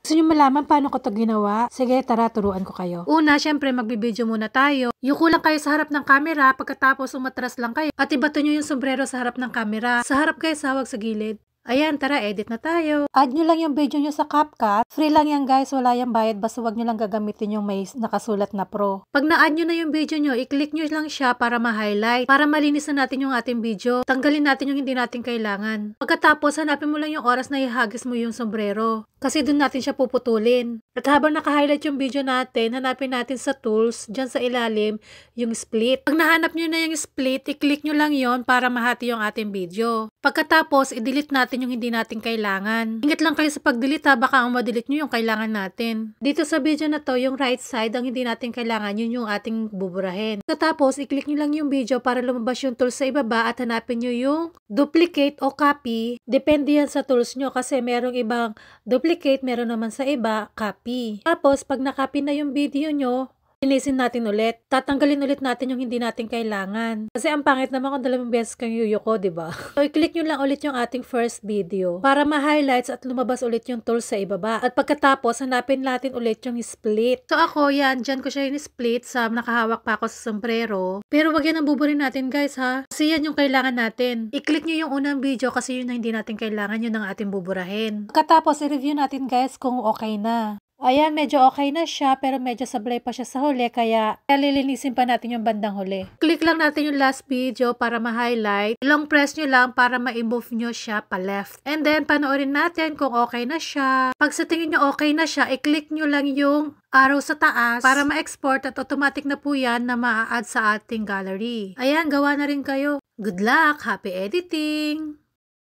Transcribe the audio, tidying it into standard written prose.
Gusto nyo malaman paano ko to ginawa? Sige, tara, turuan ko kayo. Una, syempre, magbibideo muna tayo. Yuko lang kayo sa harap ng camera, pagkatapos umatras lang kayo. At ibato nyo yung sombrero sa harap ng camera. Sa harap kayo, sawag sa gilid. Ayan, tara, edit na tayo. Add nyo lang yung video nyo sa CapCut. Free lang yan guys, wala yung bayad, basta wag nyo lang gagamitin yung may nakasulat na Pro. Pag na-add nyo na yung video nyo, i-click nyo lang siya para ma-highlight. Para malinis na natin yung ating video. Tanggalin natin yung hindi natin kailangan. Pagkatapos, hanapin mo lang yung oras na ihagis mo yung sombrero. Kasi dun natin siya puputulin. At habang naka-highlight yung video natin, hanapin natin sa tools, dyan sa ilalim, yung split. Pag nahanap nyo na yung split, i-click nyo lang yon para mahati yung ating video. Pagkatapos, i-delete natin yung hindi natin kailangan. Ingat lang kayo sa pag-delete ha, baka ang ma-delete nyo yung kailangan natin. Dito sa video na to, yung right side, ang hindi natin kailangan, yun yung ating buburahin. Pagkatapos, i-click nyo lang yung video para lumabas yung tools sa ibaba at hanapin nyo yung duplicate o copy. Depende yan sa tools nyo kasi merong ibang duplicate, meron naman sa iba, copy. Tapos, pag na-copy na yung video nyo, linisin natin ulit. Tatanggalin ulit natin yung hindi natin kailangan. Kasi ang pangit naman kung dalawang beses kang yuyuko, diba? So, i-click nyo lang ulit yung ating first video para ma-highlights at lumabas ulit yung tools sa ibaba. At pagkatapos, hanapin natin ulit yung split. So, ako, yan, dyan ko siya yung split sa nakahawak pa ako sa sombrero. Pero wag yan ang buburin natin, guys, ha? Kasi yan yung kailangan natin. I-click nyo yung unang video kasi yun na hindi natin kailangan, yun ang ating buburahin. Pagkatapos, i-review natin, guys, kung okay na. Ayan, medyo okay na siya, pero medyo sablay pa siya sa huli, kaya lilinisin pa natin yung bandang huli. Click lang natin yung last video para ma-highlight. Long press nyo lang para ma-move nyo siya pa left. And then, panoorin natin kung okay na siya. Pag sa tingin nyo okay na siya, i-click nyo lang yung arrow sa taas para ma-export at automatic na po yan na ma-add sa ating gallery. Ayan, gawa na rin kayo. Good luck! Happy editing!